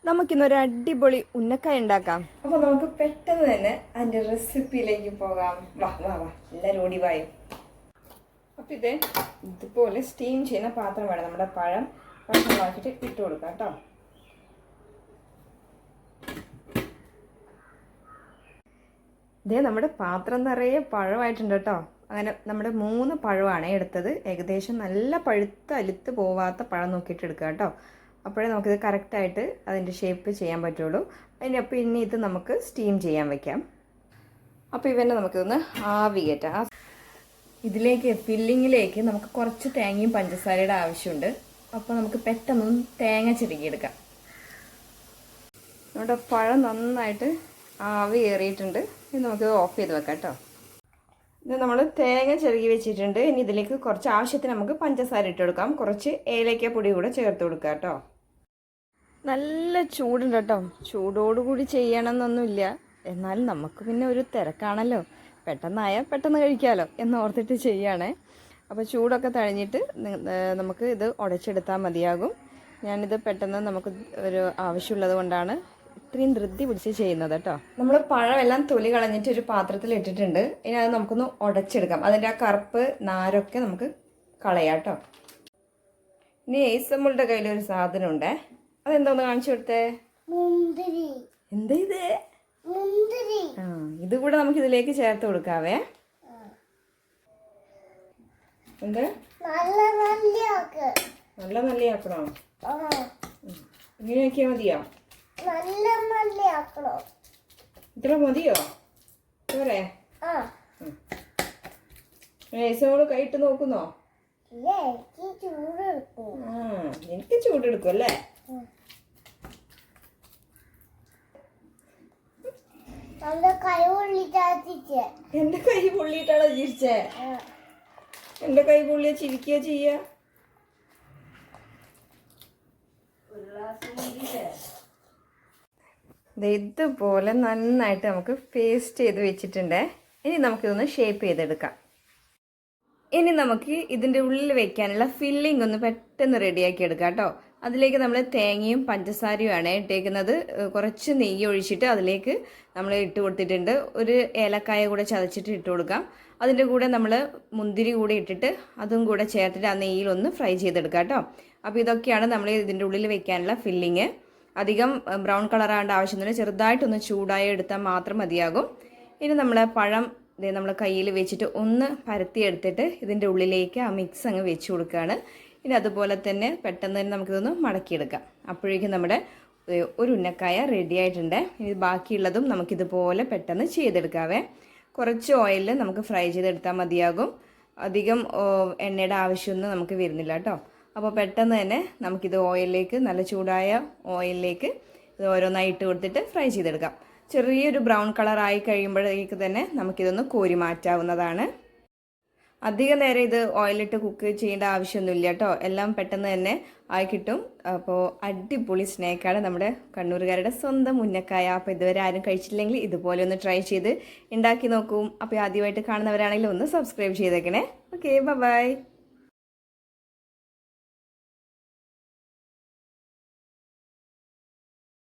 നമുക്കിന്നൊരു അടിപൊളി ഉന്നക്കായ ഉണ്ടാക്കാം. അപ്പോൾ നമുക്ക് പെട്ടെന്ന് തന്നെ അതിൻ്റെ റെസിപ്പിയിലേക്ക് പോകാം. വാ വാ വാ എല്ലാവരും ഓടി വായും. അപ്പോൾ ഇതുപോലെ സ്റ്റീം ചെയ്യുന്ന പാത്രം വേണം. നമ്മുടെ പഴം കഷ്ണമാക്കിയിട്ട് ഇട്ട് കൊടുക്കാം കേട്ടോ. നമ്മുടെ പാത്രം നിറയെ പഴമായിട്ടുണ്ട് കേട്ടോ. അങ്ങനെ നമ്മുടെ 3 പഴമാണ് എടുത്തത്. ഏകദേശം നല്ല പഴുത്ത അലുത്ത് പോവാത്ത പഴം നോക്കിയിട്ട് എടുക്കുക കേട്ടോ. അപ്പോഴേ നമുക്കിത് കറക്റ്റായിട്ട് അതിൻ്റെ ഷേപ്പ് ചെയ്യാൻ പറ്റുള്ളൂ. അതിനപ്പോൾ ഇനി ഇത് നമുക്ക് സ്റ്റീം ചെയ്യാൻ വയ്ക്കാം. അപ്പോൾ ഇവന്നെ നമുക്കിതൊന്ന് ആവി കയറ്റാം. ഇതിലേക്ക് ഫില്ലിങ്ങിലേക്ക് നമുക്ക് കുറച്ച് തേങ്ങയും പഞ്ചസാരയുടെ ആവശ്യമുണ്ട്. അപ്പോൾ നമുക്ക് പെട്ടെന്നൊന്ന് തേങ്ങ ചിരകിയെടുക്കാം. നമ്മുടെ പഴം നന്നായിട്ട് ആവി കയറിയിട്ടുണ്ട്. ഇനി നമുക്ക് ഓഫ് ചെയ്ത് വെക്കാം കേട്ടോ. ഇത് നമ്മൾ തേങ്ങ ചിരകി വെച്ചിട്ടുണ്ട്. ഇനി ഇതിലേക്ക് കുറച്ച് ആവശ്യത്തിന് നമുക്ക് പഞ്ചസാര ഇട്ട് കൊടുക്കാം. കുറച്ച് ഏലക്ക പൊടി കൂടെ ചേർത്ത് കൊടുക്കാം കേട്ടോ. നല്ല ചൂടുണ്ട് കേട്ടോ. ചൂടോടുകൂടി ചെയ്യണമെന്നൊന്നുമില്ല. എന്നാലും നമുക്ക് പിന്നെ ഒരു തിരക്കാണല്ലോ. പെട്ടെന്നായാൽ പെട്ടെന്ന് കഴിക്കാമല്ലോ എന്നോർത്തിട്ട് ചെയ്യുകയാണേ. അപ്പോൾ ചൂടൊക്കെ തഴഞ്ഞിട്ട് നമുക്ക് ഇത് ഉടച്ചെടുത്താൽ മതിയാകും. ഞാനിത് പെട്ടെന്ന് നമുക്ക് ഒരു ആവശ്യമുള്ളത് കൊണ്ടാണ് ഇത്രയും ധൃതി പിടിച്ച് ചെയ്യുന്നത് കേട്ടോ. നമ്മൾ പഴമെല്ലാം തൊലി കളഞ്ഞിട്ട് ഒരു പാത്രത്തിൽ ഇട്ടിട്ടുണ്ട്. ഇനി അത് നമുക്കൊന്ന് ഉടച്ചെടുക്കാം. അതിൻ്റെ ആ കറുപ്പ് നാരൊക്കെ നമുക്ക് കളയാം കേട്ടോ. ഇനി ഏസമ്മളുടെ കയ്യിലൊരു സാധനമുണ്ടേ. അതെന്താന്ന് കാണിച്ചു കൊടുത്തേ? എന്താ ഇത്? ഇത് കൂടെ നമുക്ക് ഇതിലേക്ക് ചേർത്ത് കൊടുക്കാവേ. എന്ത് നല്ല നല്ലയാക്കണോ? ഇങ്ങനെയാക്കിയാ മതിയോ? ഇത്ര മതിയോ? പോരെ? ഏസമോള് കൈയിട്ട് നോക്കുന്നോ? എനിക്ക് ചൂടെടുക്കും അല്ലേ? എന്റെ കൈ പൊള്ളിയിട്ടാണോ ചിരിച്ചേ? എന്റെ കൈ പൊള്ളിയ ചിരിക്കുക ചെയ്യാ. ഇതുപോലെ നന്നായിട്ട് നമുക്ക് പേസ്റ്റ് ചെയ്ത് വെച്ചിട്ടുണ്ട്. ഇനി നമുക്കിതൊന്ന് ഷേപ്പ് ചെയ്തെടുക്കാം. ഇനി നമുക്ക് ഇതിൻ്റെ ഉള്ളിൽ വെക്കാനുള്ള ഫില്ലിംഗ് ഒന്ന് പെട്ടെന്ന് റെഡിയാക്കി എടുക്കാം കേട്ടോ. അതിലേക്ക് നമ്മൾ തേങ്ങയും പഞ്ചസാരയുമാണ് ഇട്ടേക്കുന്നത്. കുറച്ച് നെയ്യ് ഒഴിച്ചിട്ട് അതിലേക്ക് നമ്മൾ ഇട്ട് കൊടുത്തിട്ടുണ്ട്. ഒരു ഏലക്കായ കൂടെ ചതച്ചിട്ട് ഇട്ട് കൊടുക്കാം. അതിൻ്റെ കൂടെ നമ്മൾ മുന്തിരി കൂടെ ഇട്ടിട്ട് അതും കൂടെ ചേർത്തിട്ട് ആ നെയ്യിലൊന്ന് ഫ്രൈ ചെയ്തെടുക്കാം കേട്ടോ. അപ്പോൾ ഇതൊക്കെയാണ് നമ്മൾ ഇതിൻ്റെ ഉള്ളിൽ വെക്കാനുള്ള ഫില്ലിങ്. അധികം ബ്രൗൺ കളറാകേണ്ട ആവശ്യമൊന്നുമില്ല. ചെറുതായിട്ടൊന്ന് ചൂടായി എടുത്താൽ മാത്രം മതിയാകും. ഇനി നമ്മൾ പഴം നമ്മൾ കയ്യിൽ വെച്ചിട്ട് ഒന്ന് പരത്തിയെടുത്തിട്ട് ഇതിൻ്റെ ഉള്ളിലേക്ക് ആ മിക്സ് അങ്ങ് വെച്ച് കൊടുക്കുകയാണ്. ഇനി അതുപോലെ തന്നെ പെട്ടെന്ന് തന്നെ നമുക്കിതൊന്ന് മടക്കിയെടുക്കാം. അപ്പോഴേക്കും നമ്മുടെ ഒരു ഉന്നക്കായ റെഡി ആയിട്ടുണ്ട്. ഇനി ബാക്കിയുള്ളതും നമുക്കിതുപോലെ പെട്ടെന്ന് ചെയ്തെടുക്കാവേ. കുറച്ച് ഓയിലിൽ നമുക്ക് ഫ്രൈ ചെയ്തെടുത്താൽ മതിയാകും. അധികം എണ്ണയുടെ ആവശ്യമൊന്നും നമുക്ക് വരുന്നില്ല കേട്ടോ. അപ്പോൾ പെട്ടെന്ന് തന്നെ നമുക്കിത് ഓയിലിലേക്ക്, നല്ല ചൂടായ ഓയിലിലേക്ക് ഇത് ഓരോന്നായി ഇട്ട് കൊടുത്തിട്ട് ഫ്രൈ ചെയ്തെടുക്കാം. ചെറിയൊരു ബ്രൗൺ കളറായി കഴിയുമ്പോഴേക്ക് തന്നെ നമുക്കിതൊന്ന് കോരി മാറ്റാവുന്നതാണ്. അധികം നേരം ഇത് ഓയിലിട്ട് കുക്ക് ചെയ്യേണ്ട ആവശ്യമൊന്നുമില്ല കേട്ടോ. എല്ലാം പെട്ടെന്ന് തന്നെ ആയി കിട്ടും. അപ്പോൾ അടിപൊളി സ്നാക്കാണ് നമ്മുടെ കണ്ണൂരുകാരുടെ സ്വന്തം ഉന്നക്കായ. അപ്പോൾ ഇതുവരെ ആരും കഴിച്ചില്ലെങ്കിൽ ഇതുപോലെ ഒന്ന് ട്രൈ ചെയ്ത് ഉണ്ടാക്കി നോക്കും. അപ്പോൾ ആദ്യമായിട്ട് കാണുന്നവരാണെങ്കിൽ ഒന്ന് സബ്സ്ക്രൈബ് ചെയ്തേക്കണേ. Okay, by.